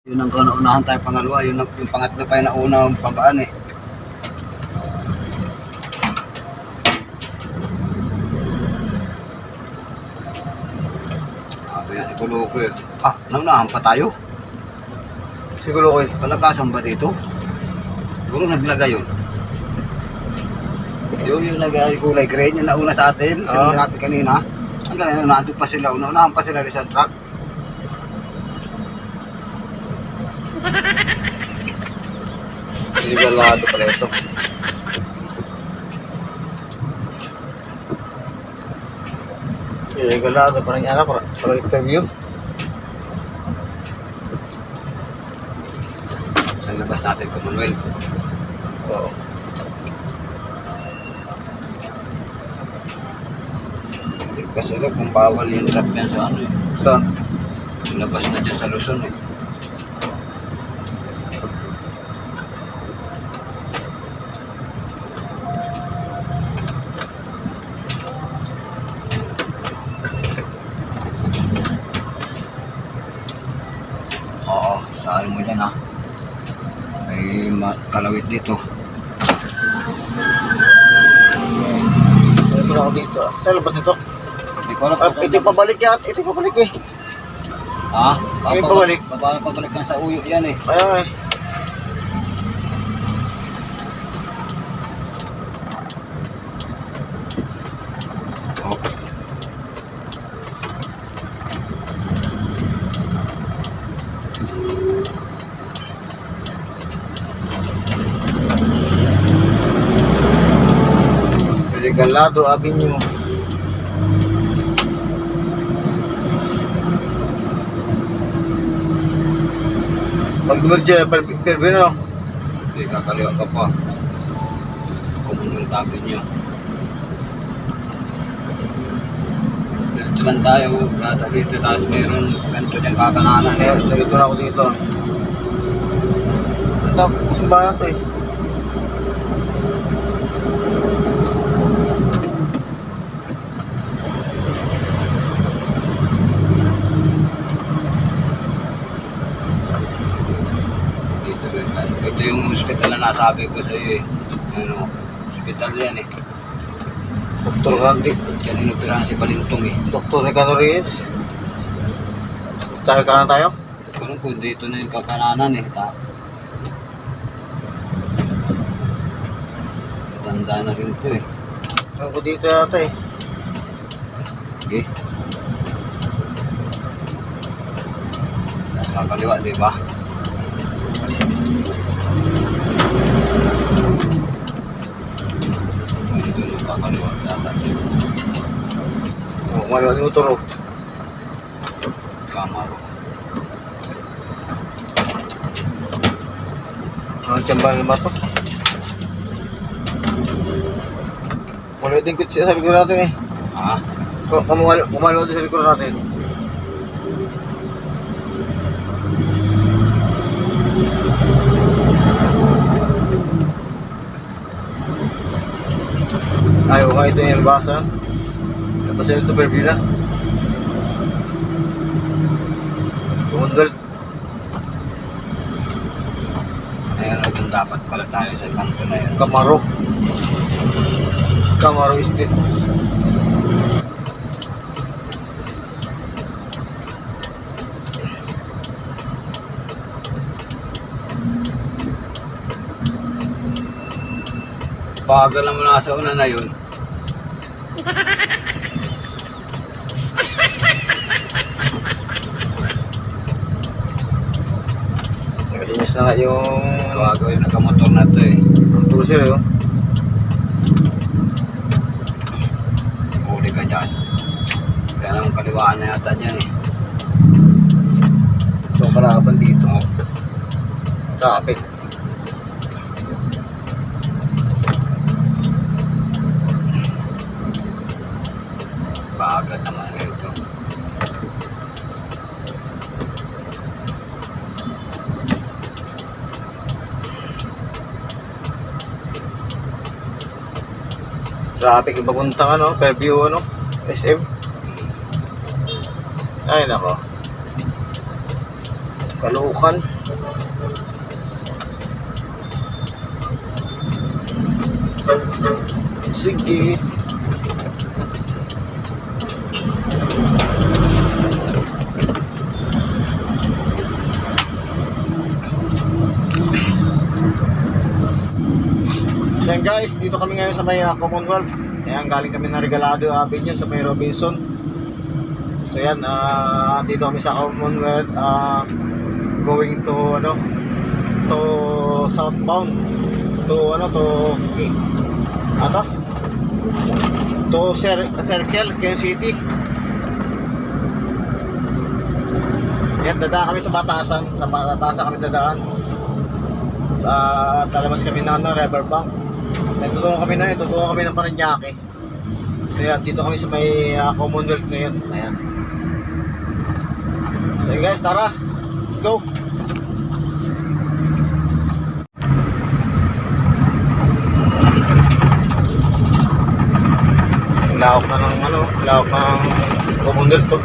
Yun ang kauna-unahan tayo pangalawa, yung pangatlo pa yung nauna ang pabaan eh. Sabi yan, ikulo ko eh. Naunahan pa tayo. Siguro ko eh. Palakasan ba dito? Siguro naglagay yun. Yung nag-kulay green, yung nauna sa atin, sinabi natin kanina. Hanggang nandun pa sila, unahan pa sila rin sa truck. Regalado pala ito. Regalado pa rin yan para interview. Sa labas natin, Commonwealth. Oo. Kasi alam kung bawal yung truck yan sa ano eh. Saan? Labas na dyan sa Luzon eh. Oo, saan mo dyan ha. May kalawit dito. Ito na ako dito. Sa labas nito. Hindi ko alam Ito yung pabalik yan. Ito yung pabalik eh. Ha? Yung pabalik. Pabalik yan sa uyo yan eh. Ayan eh. Oh. Regalado Avenue. Pag-merge, Perbino. Hindi, kakaliwa ka pa. Commonwealth Avenue. Dito lang tayo, gata dito, tapos meron ganito dyan kakananan eh. Nalito na ako dito. Ang tapos yung bayan to eh. Dito rin. Ito yung hospital na nasabi ko sa iyo eh. Ano, hospital yan eh. Dr. Gandhi. Diyan inoperahan si Balintong eh. Dr. Ricardo Reyes. Tayo kanan tayo? Ganun po, dito na yung kakananan eh. Matanda na rin ito eh. Ako dito yata eh. Okay. Nasa kakaliwa, di ba? Dito yung kakaliwa yata. Kumaliwa yung motor. Camaro. Ang tiyamba ng bato. Kumaliwa din ko sa likod natin eh. Ha? Kumaliwa din sa likod natin. Ayaw nga ito yung albasan. Albasan ito Perbina. Commonwealth. Ayan, doon dapat pala tayo sa kanto na yun. Camaro. Camaro Street. Bagal naman nasa una na yun. Nakalinis na nga yung Bago yung nakamotor na to eh. cruiser yun. Huli ka dyan. Kaya naman kaliwaan na yata dyan eh. So kalaban dito. Traffic. Bagal naman ito. Traffic yung papuntang ano, Fairview ano, SM. Ay nako. Caloocan. Sige. So yan guys, dito kami ngayon sa may Commonwealth. Ayan, galing kami ng Regalado Avenue sa may Robinson. So yan, dito kami sa Commonwealth, going to to southbound, to Circle, Quezon City. Yan, dadaan kami sa Batasan. Sa Batasan kami dadaan. Sa talabas kami ng Riverbank. Tutungo kami ng Parañaque. So yan, dito kami sa may Commonwealth ngayon. Ayan. So yun guys, tara, let's go. Lawak na ng Commonwealth to.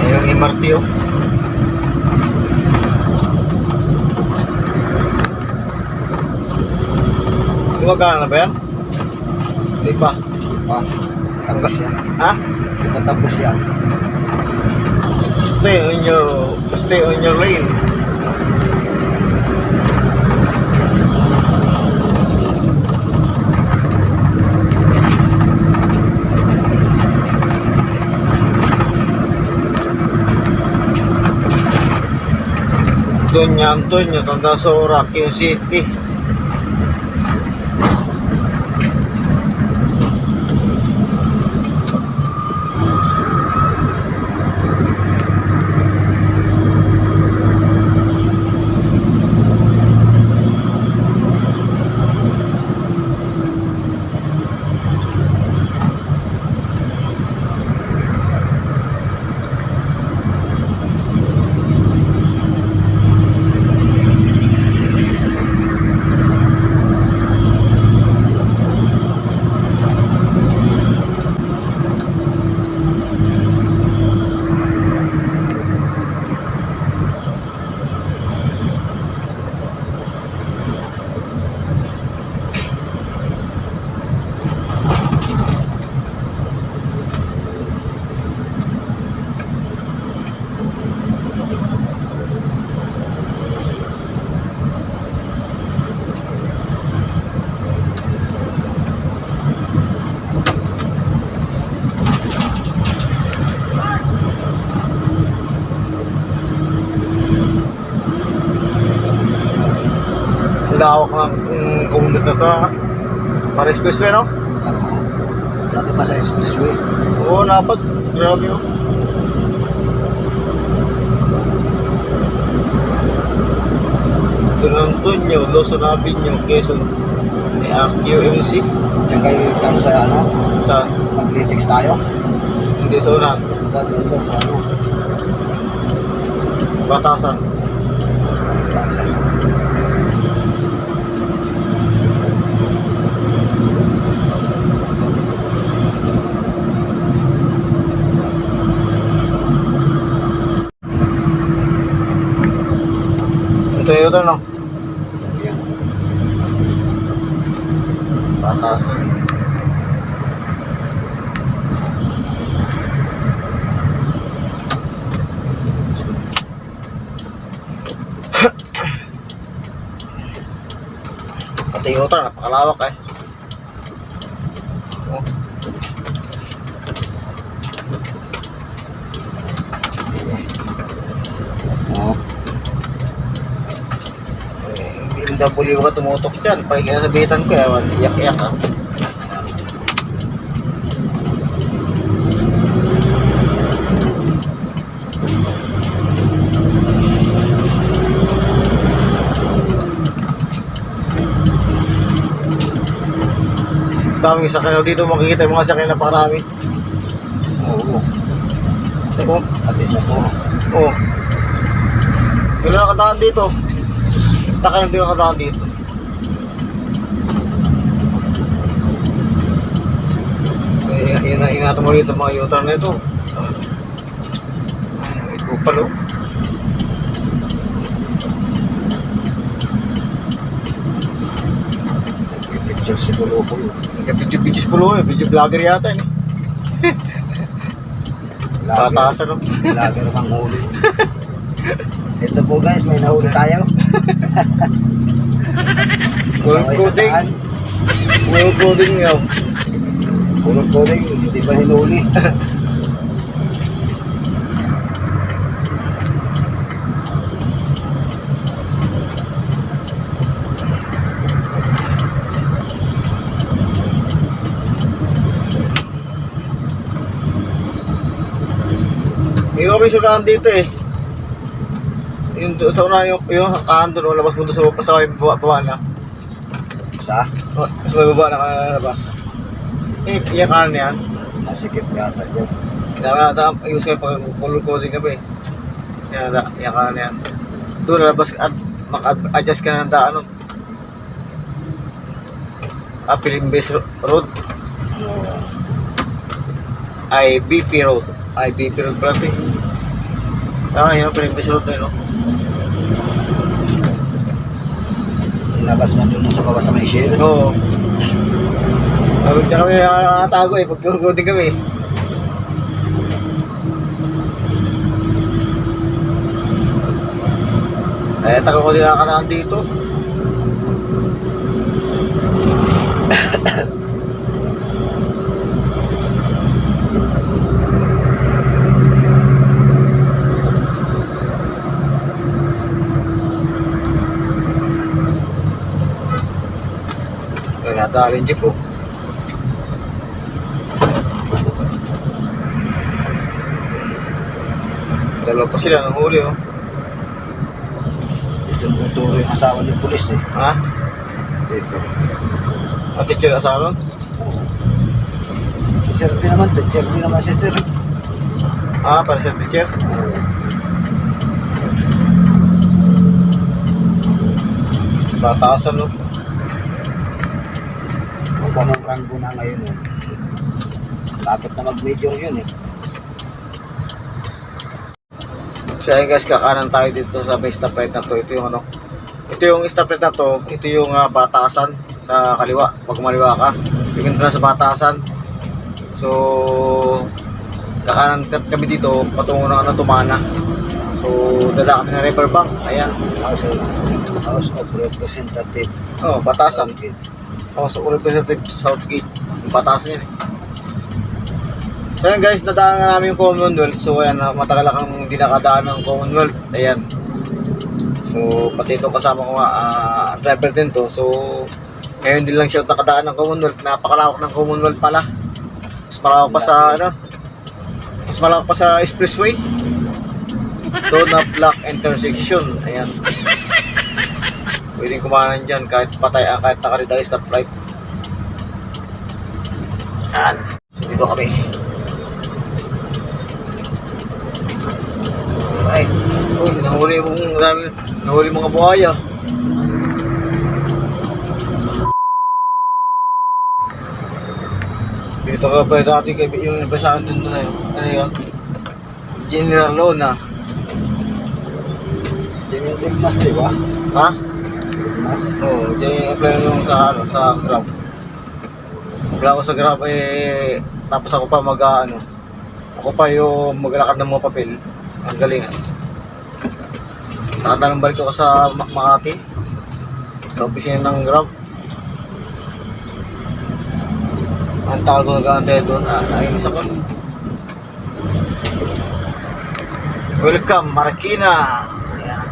Ayan yung MRT oh. Gumagana na ba yan? Hindi pa. Tapos yan. Ha? Tapos yan. Stay on your lane. Doña Antonio, Tanda Sora, Quezon City. Lawak ng Commonwealth na to. Para expressway, no? Dati pa sa expressway. Oo, napad. Grabe oh. Don Antonio, Luzon Avenue, Quezon. QMC. Diyan kayo lang sa Sa Maglitex tayo. hindi sa unahan. Dito sa Batasan. Toyota no? Yan. Batasan. Toyota, napakalawak eh. Oh. Oh. BMW ka tumutok dyan. Pag kinasabitan ko, iyak-iyak ha. Daming sakyan dito, makikita yung mga sakyan na parami. Oo. Teko, Ate mo po. oh. Wala nakadaan dito. Taka hindi nakadaan dito. Ingatan mo rito mga U-turn na ito. palo. Picture siguro ko yun. Nagka-video pulo eh. Video vlogger yata eh. Tatasan no? Lager mang huli. Ito po guys, may nahuli tayo. Kulog coding. Kulog coding yaw. Kulog coding, hindi pa hinuli. Hindi kami sukaan dito eh. Yung sa una yung kanan doon, labas mo doon sa may baba na. Sa? Sa may baba na kalabas. Yung kanan yan. Masikip yata yun. Kaya use kayo pag color coding kami. Yan, yung kanan yan. Doon lalabas at mag-adjust ka na ng daan. Piling-Base Road. Ay BP Road. Ay BP Road pala ito eh. Yun, Piling-Base Road na yun. Labas man doon sa baba sa may shell. Oo. Huwag na kami nakatago eh, pag-coding kami. Tagal ko din nakakaan dito. Ay, natalo yung jeep oh. Dalawa pa sila ng huli oh. Dito nagtuturo yung asawa ng pulis eh. Ha? Dito. Ang teacher asaron? Si Sir din naman, teacher din naman si Sir. Para sa teacher? Bataasan no? Huwag ka mong ranggo na ngayon eh. Lapit na mag-major yun eh. So ayun guys, kakanan tayo dito sa may stoplight na to. Ito yung ano, ito yung stoplight na to. Ito yung batasan sa kaliwa. Pag maliwa ka, tingin na sa batasan. So kakanan kami dito patungo ng Tumana. So dala kami ng riverbank. Ayan. House of Representative. Batasan. Southgate. House of Representative Southgate. Yung batasan yan eh. So ayan guys, nadaan na namin yung Commonwealth. So ayan, matagal akong hindi nakadaan ng Commonwealth. Ayan. So pati ito kasama ko driver din to. So ngayon din lang siya nakadaan ng Commonwealth. Napakalawak ng Commonwealth pala. Mas malawak pa sa mas malawak pa sa expressway. Donut Block intersection. Ayan. Pwedeng kumanan dyan kahit patay, kahit nakarita yung stoplight. Ayan. So dito kami. Ay, nahuli mga buhaya. Dito ka pa dati yung nabasahan dun na yun. Ano yun? General Lona. Yan yung Digmas, di ba? Ha? Digmas. Oo, dyan yung apply yung sa Grab. Apply ako sa Grab tapos ako pa ako pa yung maglalakad ng mga papel. Ang galing Nakatanong balik ako sa Makati sa opisina ng Grab. Ang tagal ko nag-aantay doon. Nainis ako. Welcome, Marikina. Ayan.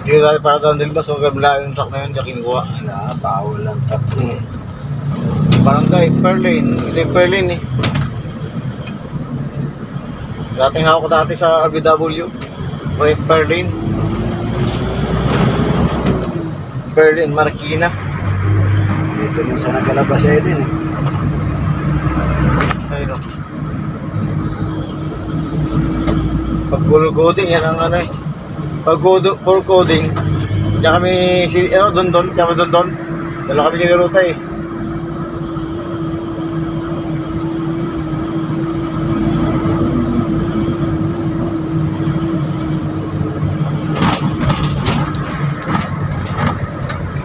Hindi tayo para doon din ba? So, kabila yung truck na yun, siya kinukuha. Wala, bawal ang tatlo. Barangay Perlin. Ito yung Perlin eh. Dating hawak ko dati sa RBW. Perlin. Perlin, Marikina. Dito rin sa nagalabas siya din eh. Ayun o. Pag full coding, yan ang ano eh. Pag full coding, diyan kami, Dondon, diyan kami Dondon. Dalawa kami nilaruta eh.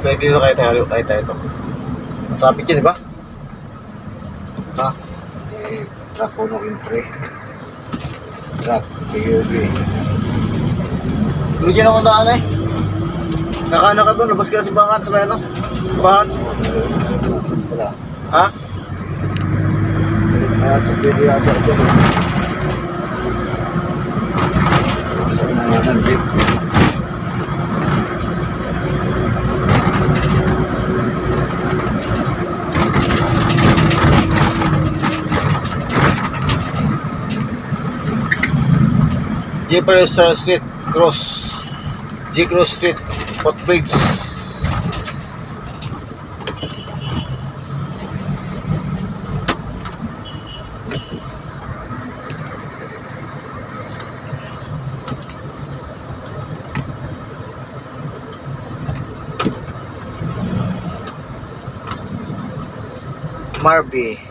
Pwede dito kahit tayo ito. Traffic yan, di ba? Ha? Eh, truck ko nung entry. Truck, PUV. Pero dyan ako daan eh. Nakana ka doon, labas ka sa bahan, sa ano? Bahan? Wala. Ha? Ito pwede yata ito eh. Saan na nga ng jeep? Jefferson Street, Cross. Cross Street, Footbridge. Marby.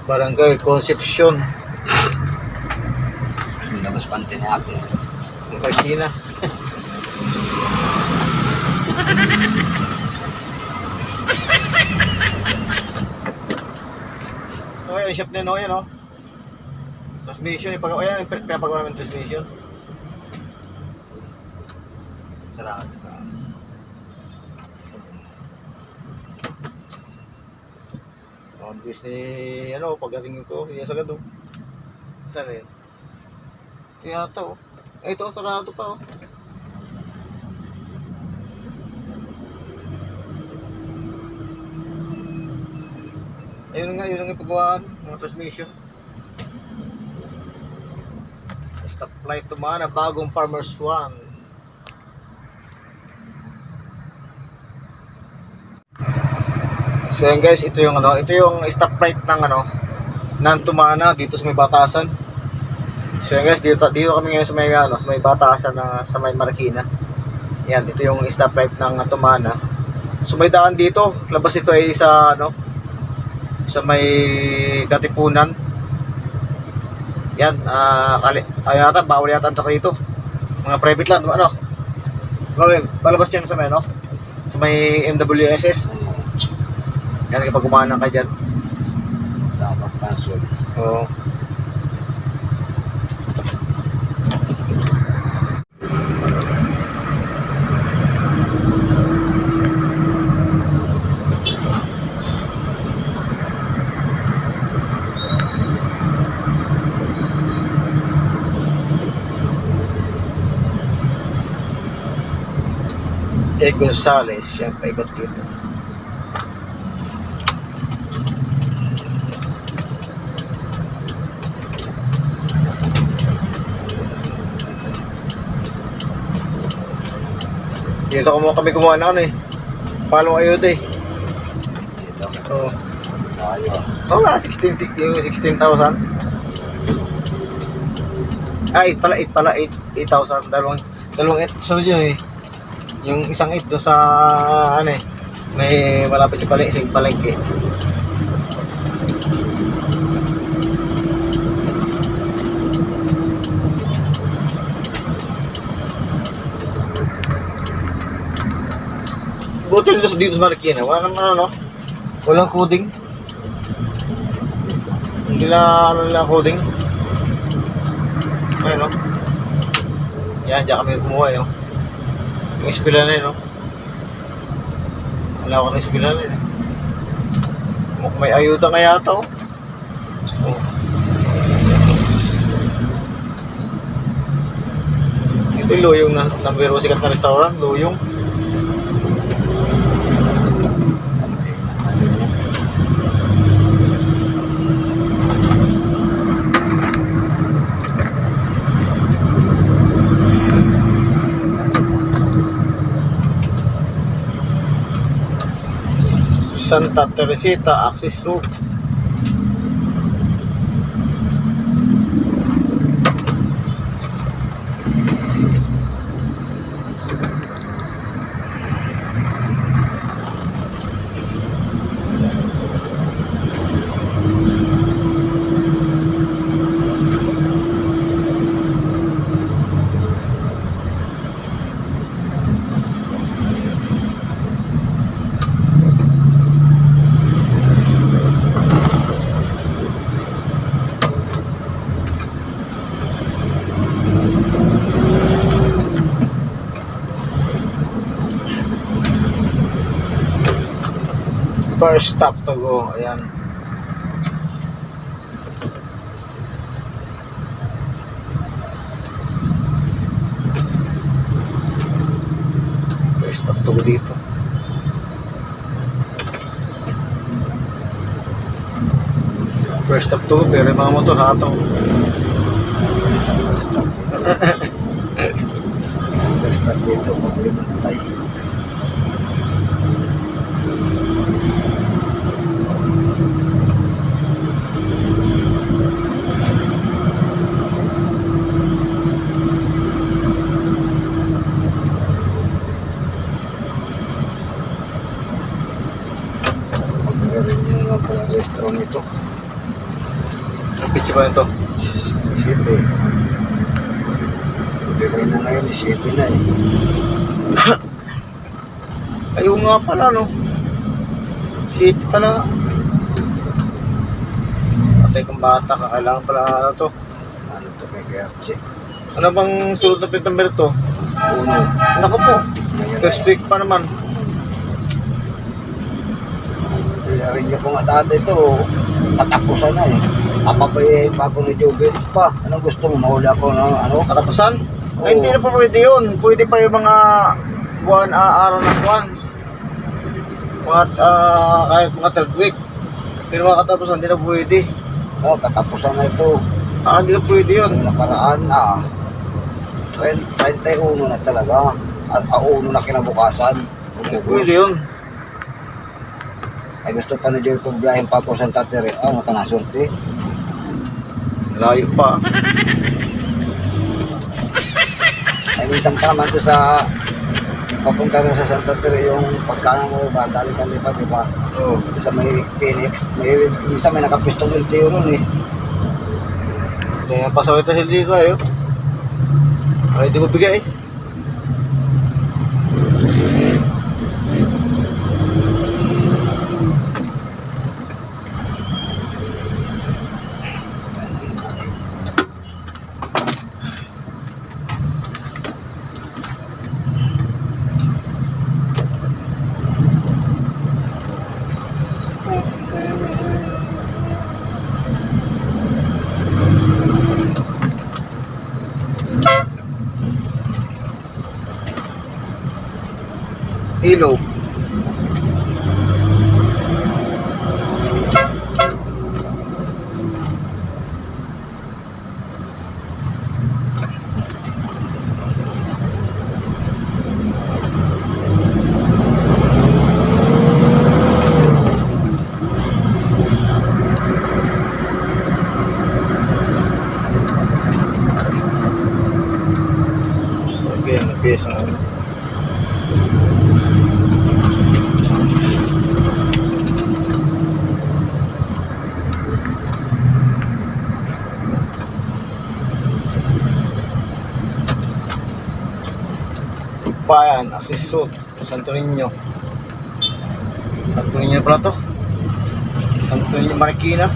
Barangay Concepcion, Labas pante ni ate. Marikina. Oh, yung shop na yun, oh. Transmission, ayan, pinapagawa namin transmission. Sarado ka. Ang bis ni, pagdating ko, siya sagad, oh. Saan na yun? Ito yata, oh. Ito, sarado pa, oh. Ayun nga, yun ang ipagawaan, mga transmission. Stoplight Tumana, bagong Farmers One. So yan guys, ito yung stoplight ng ng Tumana dito sa may batasan. So yan guys, dito kami ngayon sa may batasan sa may Marikina. Yan, ito yung stoplight ng Tumana. So may daan dito, labas ito ay sa may Katipunan. Yan, yata bawal yata ang truck dito. Mga private lang, palabas diyan sa may MWSS. Yan, kapag kumanan ka dyan. Dapat pasok. Oo. Gonzales, siya paikot dito. Dito kami gumawa na Palong ayuda eh. Dito. Oo. Tayo. Oo nga, 16,000. Ay, 8,000. Dalawang 8. Sorry eh. Yung isang 8 doon sa may malapit sa palengke. Buti dito sa Marikina, wala kang ano, no? Walang coding. Hindi na ano nila coding. Ayun, no? Yan, dyan kami kumuha, no? Yung ispila na yun, no? Wala ko na ispila na yun, eh. May ayuda nga yata, oh. Oh. Ito yung Luyong na number 1 sikat na restaurant, Luyong. Santa Teresita Access Road. First stop to go, ayan. First stop to go dito. First stop to go, pero yung mga motor hatong. First stop dito, pag may bantay. Pala restaurant ito. Ang pitch ba ito? Siyempre. July na ngayon, siyempre na eh. Ayun nga pala, no? Shit pala. Patay kang bata, kakailangan pala ano to. Ano to kay Kerchi? Ano bang sunod na plate number to? Uno. Naku po, first week pa naman. Kaya rin niyo po nga dati ito, katapusan na eh. Papapayahin pa ako ni Jubin pa. Anong gusto mo? Mahuli ako ng ano? Katapusan? Oo. Ay, hindi na pa pwede yun. Pwede pa yung mga buwan, araw ng buwan. Mga, kahit mga third week. Pero mga katapusan, hindi na pwede. Oh, katapusan na ito. Hindi na pwede yun. Yung nakaraan na. 31 na talaga. At uno na kinabukasan. Hindi pwede yun. Ay gusto pa ni Joy kong biyahin pa po Santa Teresa. Ano ka nasurti? Layo pa. Ay minsan pa naman to sa papunta rin sa Santa Teresa yung pagkano mo ba dali ka lipat, diba? Oo. Sa may Phoenix, minsan may nakapistong LTO ron eh. Kaya pasawit na hindi kayo. Ay, di mo bigay eh. Ilog. Sige, napisa na. Bayan, Access Road, Santo Niño. Santo Niño pala to. Santo Niño Marikina.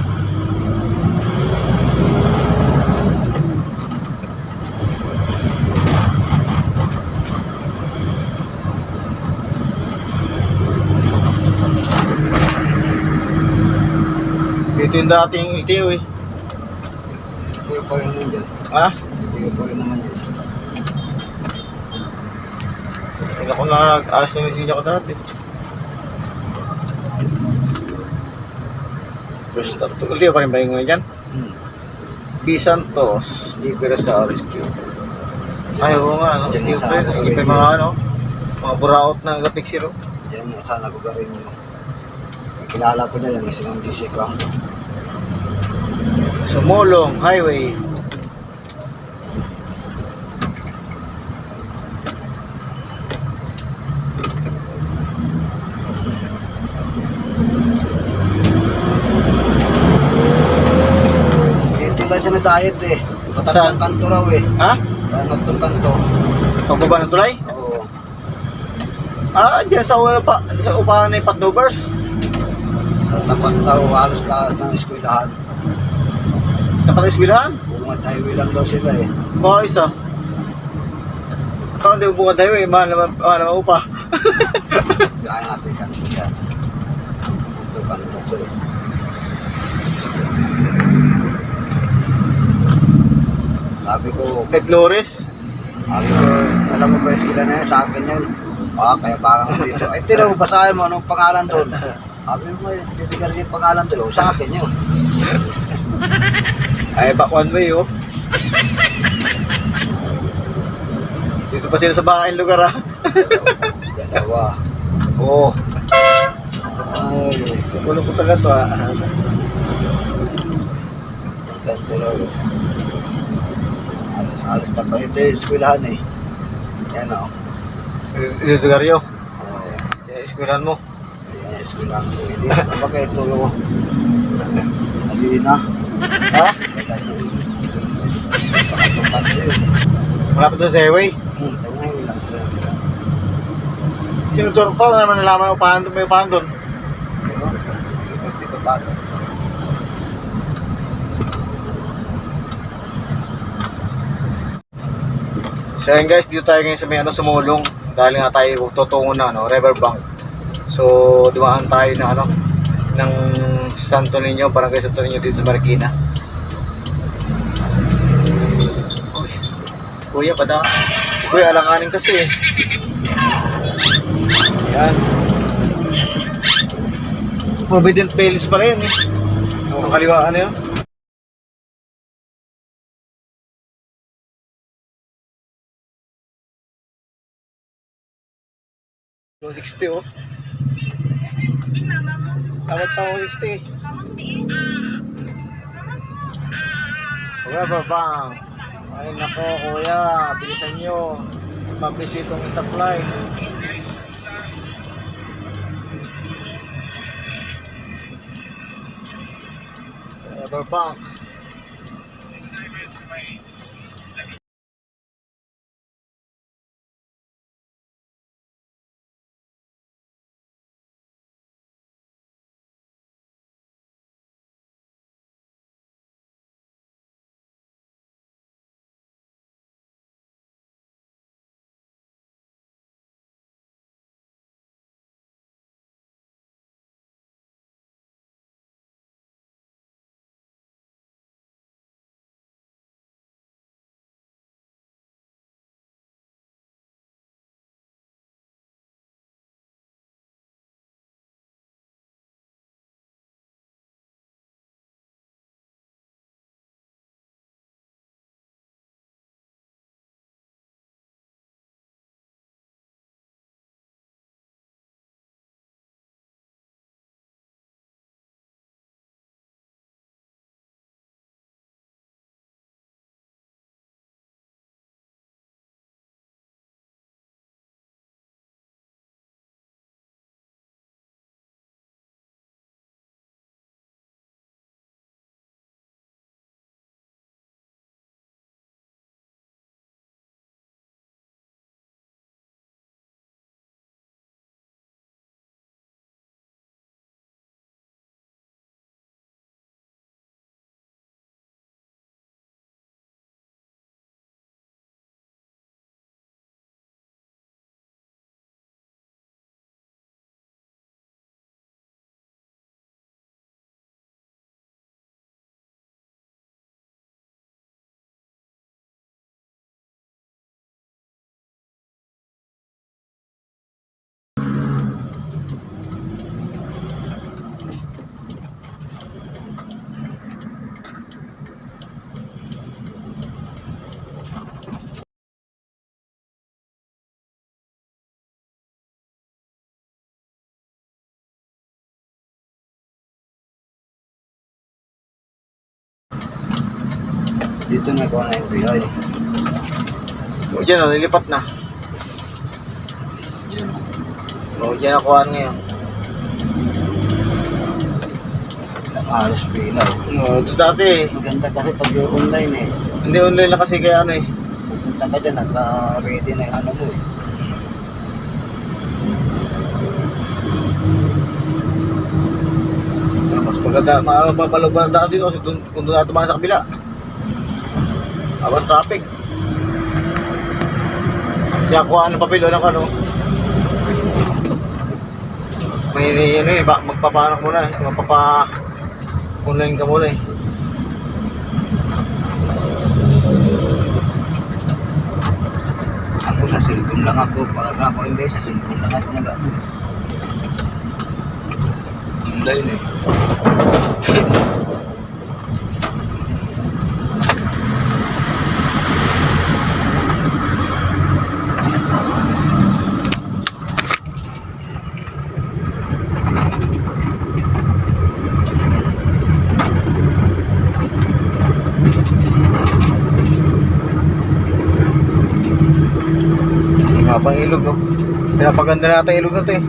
Ito yung dating itiyo eh. Ito yung pa rin naman dyan. Ha? Ito yung pa rin naman dyan. Hindi ako nag-alas na nisinja ko dati. First up to. Itiyo pa rin ba yung ngayon dyan? B. Santos, G. Pereza Rescue. Ay, oo nga, no? Diyan Itiyo sa pa rin. ako Itiyo pa yung mga ano, mga buraot na gapik zero. Diyan sana ko garin nyo. Kilala ko na yan, si Ma'am Jessica. Sumulong Highway. Dito lang sila diet eh. Saan? Patatlong kanto raw eh. Ha? Patatlong kanto. Pagbaba ng tulay? Oo. Ah, dyan sa una pa, sa upahan ng Patnovers. Sa tapat daw, halos lahat ng eskwelahan. Dapat isbilahan. Bungad highway lang daw sila eh. Baka isa. Ikaw hindi mo bukod highway, mahal naman upa. Gaya natin kanto dyan. Ito kanto to eh. Sabi ko, May Flores. alam mo ba eskwela na yun? Sa akin yun. Kaya baka mo dito. Ay, tira mo, basahin mo anong pangalan doon. Sabi mo, hindi ka rin yung pangalan doon. Sa akin yun. Ay, back one way, oh. Dito pa sila sa bahay lugar, ah. Dalawa. Oo. Ay, Kukulong ko talaga to, ah. kanto raw eh. Halos na pa ito yung eskwelahan eh. Yan o. Dito lugaryo. Oo. Yung eskwelahan mo. Ayan yung eskwelahan ko. Hindi na ba kayo ito yung halina? Ha? Pakatlong kanto yun. Malapit doon sa highway. Tangay lang sila. Sinuturo pa naman nalaman upahan doon, may upahan doon. Diba? Hindi ko patas. So yun guys, dito tayo ngayon sa may sumulong. Dahil nga tayo tutungo na Riverbank. So dumaan tayo na ng Santo Niño, Barangay Santo Niño dito sa Marikina. Uy, kuya pada. Kuya alanganin kasi eh. Yan. Forbidden Playlist pa rin eh. Ang kaliwaan na yun. 160 oh. Tawad pa 160. Riverbank. Ay nako kuya, bilisan nyo. Mabilis dito ang stoplight. Riverbank. Dito na ko na NBI. O dyan o, lilipat na. O dyan ako ngayon. Halos pinaw. O, ito dati Maganda kasi pag online eh. hindi online na kasi kaya ano eh. Pupunta ka dyan, naka-ready na yung ano mo eh. Mas maganda, mapapalog ba daan dito kasi kung doon natin sa kabila. Abang traffic. Kaya kuha ng papel, walang ano. May ano eh, magpapanak muna eh. Magpapa-online ka muna eh. Ako sa cellphone lang ako. Pag ako imbes, sa cellphone lang ako nag-ano. Online eh. Nga pang ilog no. Pinapaganda natin ilog na to eh.